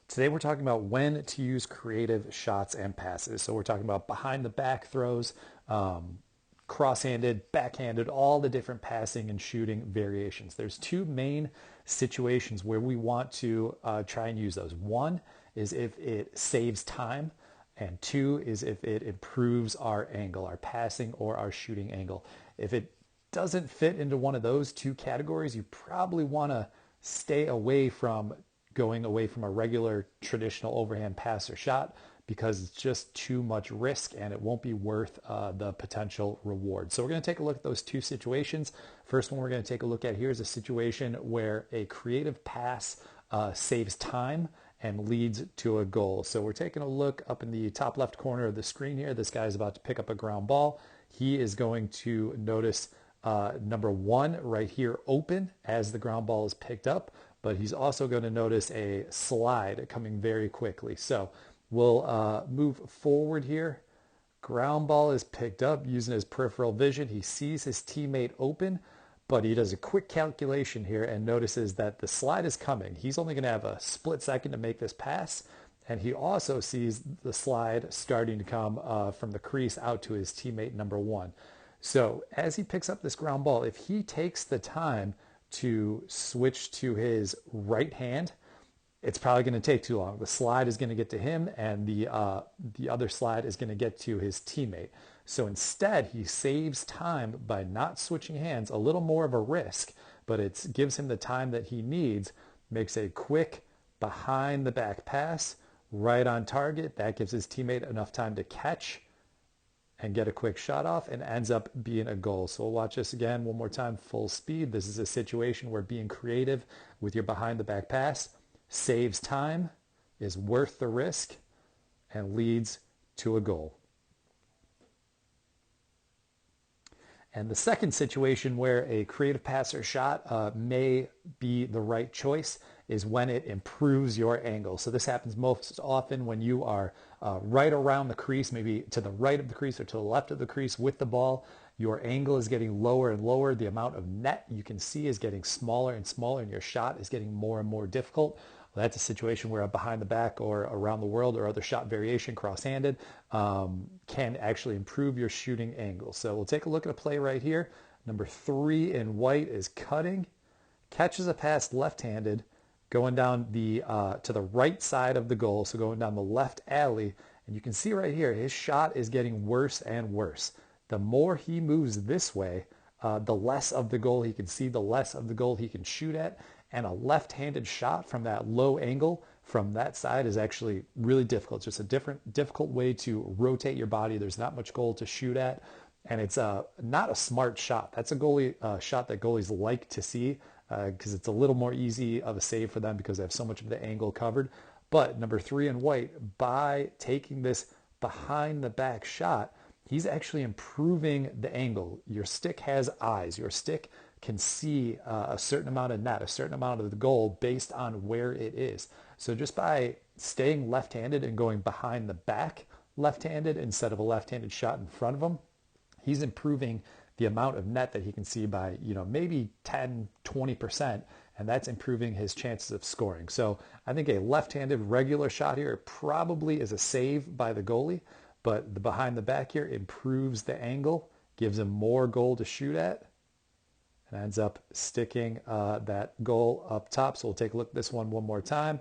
Today we're talking about when to use creative shots and passes. So we're talking about behind the back throws, cross-handed, backhanded, all the different passing and shooting variations. There's two main situations where we want to try and use those. One is if it saves time, and two is if it improves our angle, our passing or our shooting angle. If it doesn't fit into one of those two categories, you probably want to stay away from going away from a regular traditional overhand pass or shot because it's just too much risk and it won't be worth the potential reward. So we're going to take a look at those two situations. First one we're going to take a look at here is a situation where a creative pass saves time and leads to a goal. So we're taking a look up in the top left corner of the screen here. This guy is about to pick up a ground ball. He is going to notice number one right here open as the ground ball is picked up, but he's also going to notice a slide coming very quickly. So we'll move forward here. Ground ball is picked up using his peripheral vision. He sees his teammate open, but he does a quick calculation here and notices that the slide is coming. He's only going to have a split second to make this pass, and he also sees the slide starting to come from the crease out to his teammate number one. So as he picks up this ground ball, if he takes the time to switch to his right hand, it's probably going to take too long. The slide is going to get to him, and the other slide is going to get to his teammate. So instead, he saves time by not switching hands, a little more of a risk, but it gives him the time that he needs, makes a quick behind the back pass, right on target. That gives his teammate enough time to catch and get a quick shot off, and ends up being a goal. So we'll watch this again one more time, full speed. This is a situation where being creative with your behind the back pass saves time, is worth the risk, and leads to a goal. And the second situation where a creative pass or shot may be the right choice is when it improves your angle. So this happens most often when you are right around the crease, maybe to the right of the crease or to the left of the crease with the ball. Your angle is getting lower and lower. The amount of net you can see is getting smaller and smaller, and your shot is getting more and more difficult. Well, that's a situation where a behind the back or around the world or other shot variation cross-handed can actually improve your shooting angle. So we'll take a look at a play right here. Number 3 in white is cutting, catches a pass left-handed, going down the to the right side of the goal, so going down the left alley. And you can see right here, his shot is getting worse and worse. The more he moves this way, the less of the goal he can see, the less of the goal he can shoot at. And a left-handed shot from that low angle from that side is actually really difficult. It's just a difficult way to rotate your body. There's not much goal to shoot at, and it's not a smart shot. That's a goalie shot that goalies like to see because it's a little more easy of a save for them because they have so much of the angle covered. But number 3 in white, by taking this behind the back shot, he's actually improving the angle. Your stick has eyes. Your stick can see a certain amount of net, a certain amount of the goal based on where it is. So just by staying left-handed and going behind the back left-handed instead of a left-handed shot in front of him, he's improving the amount of net that he can see by, maybe 10, 20%, and that's improving his chances of scoring. So I think a left-handed regular shot here probably is a save by the goalie, but the behind the back here improves the angle, gives him more goal to shoot at, and ends up sticking that goal up top. So we'll take a look at this one more time.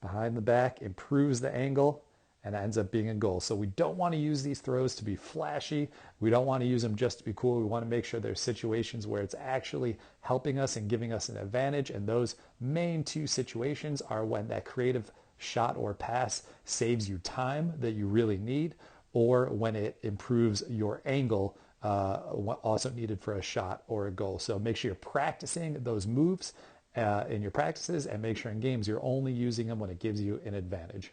Behind the back, improves the angle, and ends up being a goal. So we don't want to use these throws to be flashy. We don't want to use them just to be cool. We want to make sure there's situations where it's actually helping us and giving us an advantage. And those main two situations are when that creative shot or pass saves you time that you really need, or when it improves your angle, also needed for a shot or a goal. So make sure you're practicing those moves in your practices, and make sure in games you're only using them when it gives you an advantage.